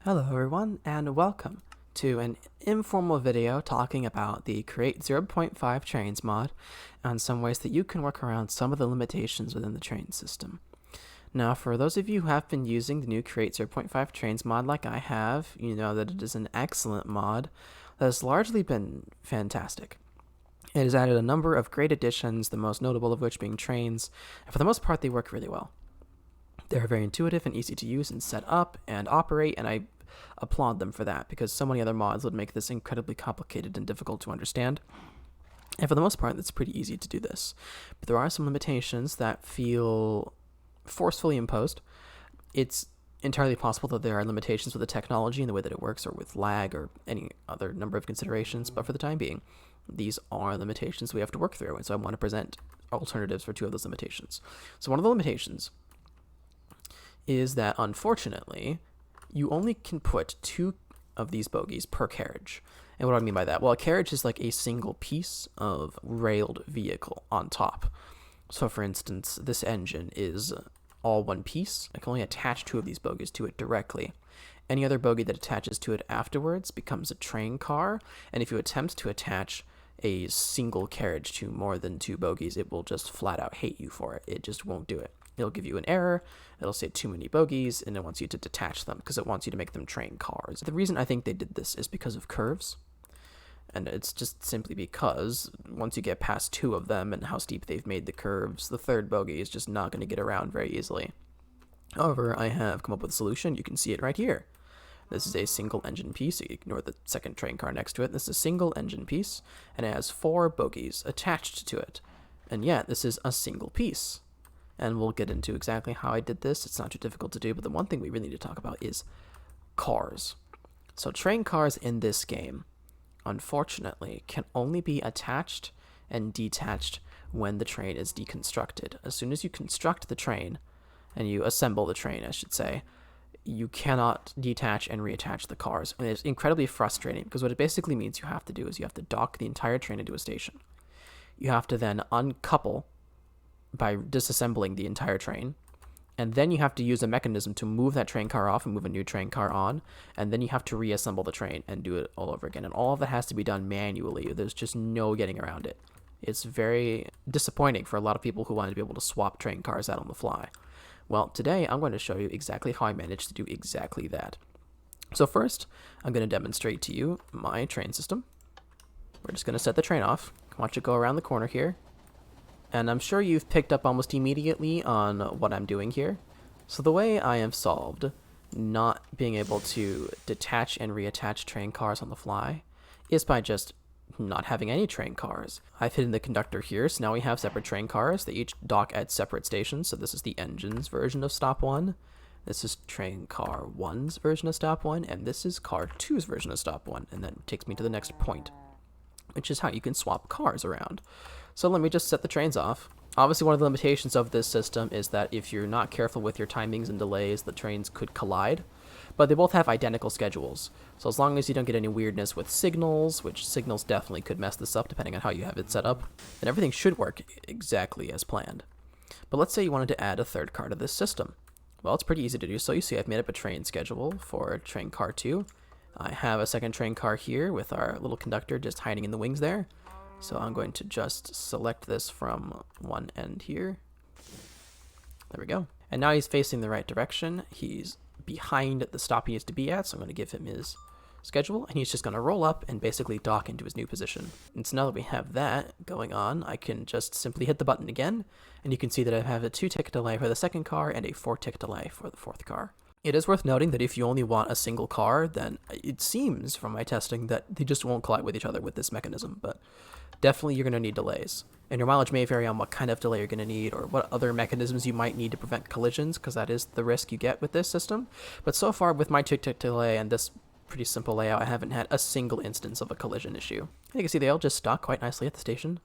Hello everyone, and welcome to an informal video talking about the Create 0.5 Trains mod and some ways that you can work around some of the limitations within the train system. Now, for those of you who have been using the new Create 0.5 Trains mod like I have, you know that it is an excellent mod that has largely been fantastic. It has added a number of great additions, the most notable of which being trains, and for the most part they work really well. They're very intuitive and easy to use and set up and operate, and I applaud them for that because so many other mods would make this incredibly complicated and difficult to understand. And for the most part, it's pretty easy to do this. But there are some limitations that feel forcefully imposed. It's entirely possible that there are limitations with the technology and the way that it works, or with lag, or any other number of considerations, but for the time being, these are limitations we have to work through, and so I want to present alternatives for two of those limitations. So one of the limitations is that, unfortunately, you only can put 2 of these bogies per carriage. And what do I mean by that? Well, a carriage is like a single piece of railed vehicle on top. So for instance, this engine is all one piece. I can only attach 2 of these bogies to it directly. Any other bogie that attaches to it afterwards becomes a train car, and if you attempt to attach a single carriage to more than 2 bogies, it will just flat out hate you for it. It just won't do it. It'll give you an error, it'll say too many bogies, and it wants you to detach them because it wants you to make them train cars. The reason I think they did this is because of curves, and it's just simply because once you get past 2 of them and how steep they've made the curves, the 3rd bogie is just not going to get around very easily. However, I have come up with a solution. You can see it right here. This is a single engine piece. You ignore the second train car next to it. This is a single engine piece, and it has 4 bogies attached to it. And yet, this is a single piece. And we'll get into exactly how I did this. It's not too difficult to do, but the one thing we really need to talk about is cars. So train cars in this game, unfortunately, can only be attached and detached when the train is deconstructed. As soon as you construct the train, and you assemble the train, I should say, you cannot detach and reattach the cars. And it's incredibly frustrating because what it basically means you have to do is you have to dock the entire train into a station. You have to then uncouple by disassembling the entire train, and then you have to use a mechanism to move that train car off and move a new train car on, and then you have to reassemble the train and do it all over again, and all of that has to be done manually. There's just no getting around it. It's very disappointing for a lot of people who want to be able to swap train cars out on the fly. Well, today I'm going to show you exactly how I managed to do exactly that. So first, I'm going to demonstrate to you my train system. We're just going to set the train off. Watch it go around the corner here. And I'm sure you've picked up almost immediately on what I'm doing here. So the way I have solved not being able to detach and reattach train cars on the fly is by just not having any train cars. I've hidden the conductor here, so now we have separate train cars. They each dock at separate stations. So this is the engine's version of stop 1. This is train car 1's version of stop 1, and this is car 2's version of stop 1. And that takes me to the next point, which is how you can swap cars around. So let me just set the trains off. Obviously, one of the limitations of this system is that if you're not careful with your timings and delays, the trains could collide. But they both have identical schedules. So as long as you don't get any weirdness with signals, which signals definitely could mess this up depending on how you have it set up, then everything should work exactly as planned. But let's say you wanted to add a 3rd car to this system. Well, it's pretty easy to do so. You see I've made up a train schedule for train car 2. I have a 2nd train car here with our little conductor just hiding in the wings there. So I'm going to just select this from one end here. There we go. And now he's facing the right direction. He's behind the stop he needs to be at, so I'm going to give him his schedule, and he's just going to roll up and basically dock into his new position. And so now that we have that going on, I can just simply hit the button again, and you can see that I have a 2-tick delay for the 2nd car and a 4-tick delay for the 4th car. It is worth noting that if you only want a single car, then it seems from my testing that they just won't collide with each other with this mechanism, but definitely you're going to need delays. And your mileage may vary on what kind of delay you're going to need or what other mechanisms you might need to prevent collisions, because that is the risk you get with this system. But so far with my 2-tick delay and this pretty simple layout, I haven't had a single instance of a collision issue. You can see they all just stock quite nicely at the station.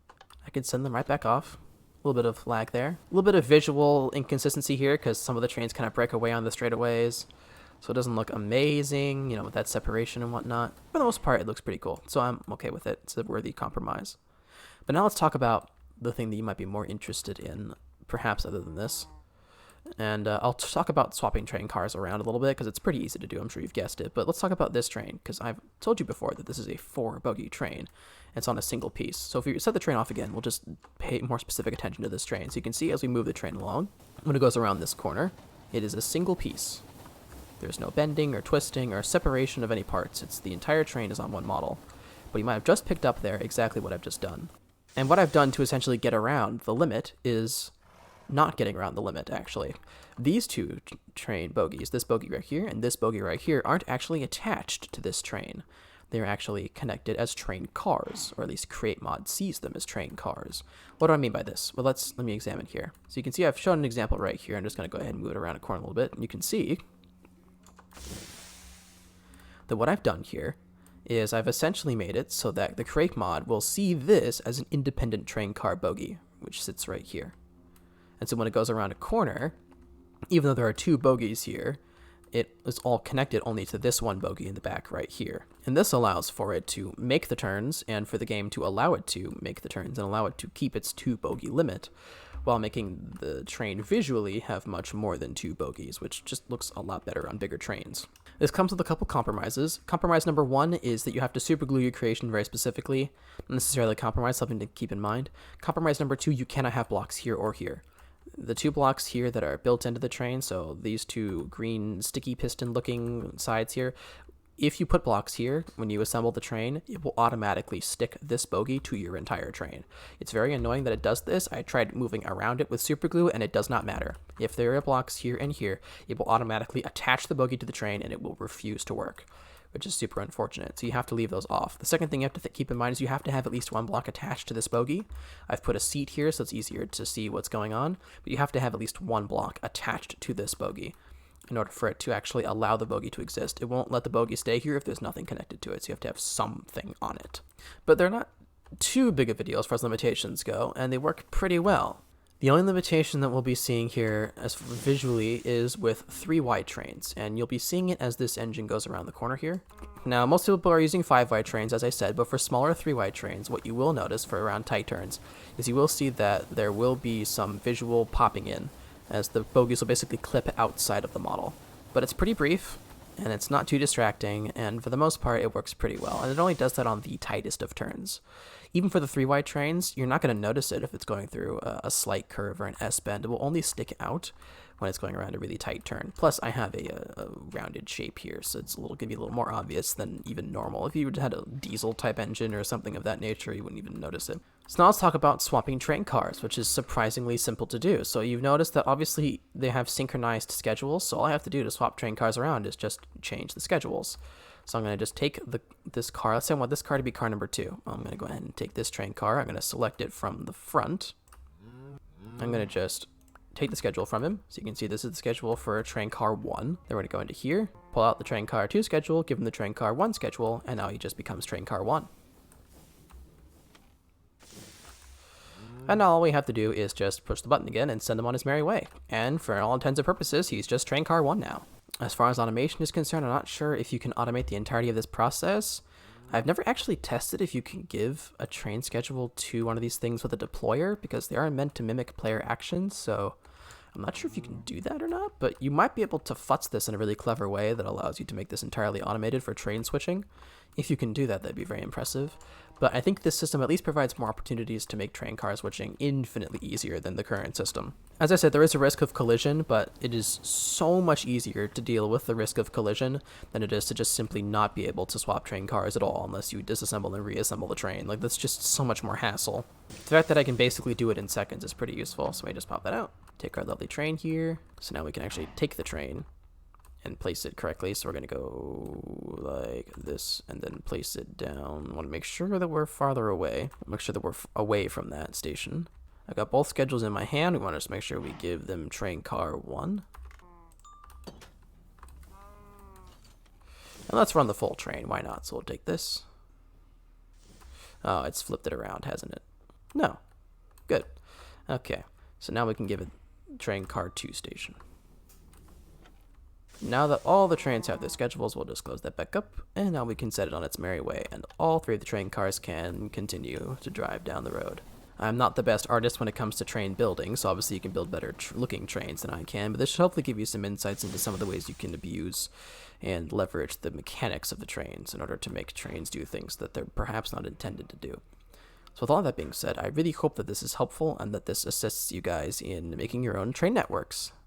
I can send them right back off. A little bit of lag there. A little bit of visual inconsistency here because some of the trains kind of break away on the straightaways. So it doesn't look amazing, you know, with that separation and whatnot. For the most part, it looks pretty cool. So I'm okay with it. It's a worthy compromise. But now let's talk about the thing that you might be more interested in, perhaps other than this. And I'll talk about swapping train cars around a little bit because it's pretty easy to do. I'm sure you've guessed it. But let's talk about this train because I've told you before that this is a 4-bogie train. It's on a single piece. So if we set the train off again, we'll just pay more specific attention to this train. So you can see as we move the train along, when it goes around this corner, it is a single piece. There's no bending or twisting or separation of any parts. It's the entire train is on one model. But you might have just picked up there exactly what I've just done. And what I've done to essentially get around the limit is not getting around the limit, actually. These two train bogies, this bogie right here and this bogie right here, aren't actually attached to this train. They're actually connected as train cars, or at least Create Mod sees them as train cars. What do I mean by this? Well, let me examine here. So you can see I've shown an example right here. I'm just going to go ahead and move it around a corner a little bit, and you can see that what I've done here is I've essentially made it so that the Create Mod will see this as an independent train car bogie, which sits right here. And so when it goes around a corner, even though there are 2 bogies here, it is all connected only to this one bogie in the back right here. And this allows for it to make the turns and for the game to allow it to make the turns and allow it to keep its 2 bogie limit while making the train visually have much more than 2 bogies, which just looks a lot better on bigger trains. This comes with a couple compromises. Compromise number 1 is that you have to superglue your creation very specifically. Not necessarily compromise, something to keep in mind. Compromise number 2, you cannot have blocks here or here. The 2 blocks here that are built into the train, so these 2 green sticky piston looking sides here, if you put blocks here, when you assemble the train, it will automatically stick this bogie to your entire train. It's very annoying that it does this. I tried moving around it with super glue and it does not matter. If there are blocks here and here, it will automatically attach the bogie to the train and it will refuse to work, which is super unfortunate. So you have to leave those off. The second thing you have to keep in mind is you have to have at least 1 block attached to this bogie. I've put a seat here so it's easier to see what's going on, but you have to have at least 1 block attached to this bogie in order for it to actually allow the bogie to exist. It won't let the bogie stay here if there's nothing connected to it, so you have to have something on it. But they're not too big of a deal as far as limitations go, and they work pretty well. The only limitation that we'll be seeing here as visually is with 3 wide trains, and you'll be seeing it as this engine goes around the corner here. Now, most people are using 5 wide trains, as I said, but for smaller 3 wide trains, what you will notice for around tight turns is you will see that there will be some visual popping in, as the bogies will basically clip outside of the model. But it's pretty brief, and it's not too distracting, and for the most part, it works pretty well, and it only does that on the tightest of turns. Even for the 3 wide trains, you're not going to notice it if it's going through a slight curve or an S-bend. It will only stick out when it's going around a really tight turn. Plus, I have a rounded shape here, so it's going to be a little more obvious than even normal. If you had a diesel-type engine or something of that nature, you wouldn't even notice it. So now let's talk about swapping train cars, which is surprisingly simple to do. So you've noticed that obviously they have synchronized schedules, so all I have to do to swap train cars around is just change the schedules. So I'm going to just take this car. Let's say I want this car to be car number 2. I'm going to go ahead and take this train car. I'm going to select it from the front. I'm going to just take the schedule from him. So you can see this is the schedule for train car 1. Then we're going to go into here, pull out the train car 2 schedule, give him the train car 1 schedule, and now he just becomes train car 1. And now all we have to do is just push the button again and send him on his merry way. And for all intents and purposes, he's just train car 1 now. As far as automation is concerned, I'm not sure if you can automate the entirety of this process. I've never actually tested if you can give a train schedule to one of these things with a deployer, because they are meant to mimic player actions, so I'm not sure if you can do that or not, but you might be able to futz this in a really clever way that allows you to make this entirely automated for train switching. If you can do that, that'd be very impressive. But I think this system at least provides more opportunities to make train car switching infinitely easier than the current system. As I said, there is a risk of collision, but it is so much easier to deal with the risk of collision than it is to just simply not be able to swap train cars at all unless you disassemble and reassemble the train. Like, that's just so much more hassle. The fact that I can basically do it in seconds is pretty useful, so I just pop that out. Take our lovely train here. So now we can actually take the train and place it correctly. So we're going to go like this and then place it down. I want to make sure that we're farther away. Make sure that we're away from that station. I've got both schedules in my hand. We want to just make sure we give them train car 1. And let's run the full train. Why not? So we'll take this. Oh, it's flipped it around, hasn't it? No. Good. Okay. So now we can give it train car 2 station. Now that all the trains have their schedules, we'll just close that back up, and now we can set it on its merry way, and all 3 of the train cars can continue to drive down the road. I'm not the best artist when it comes to train building, so obviously you can build better looking trains than I can, but this should hopefully give you some insights into some of the ways you can abuse and leverage the mechanics of the trains in order to make trains do things that they're perhaps not intended to do. So with all that being said, I really hope that this is helpful and that this assists you guys in making your own train networks.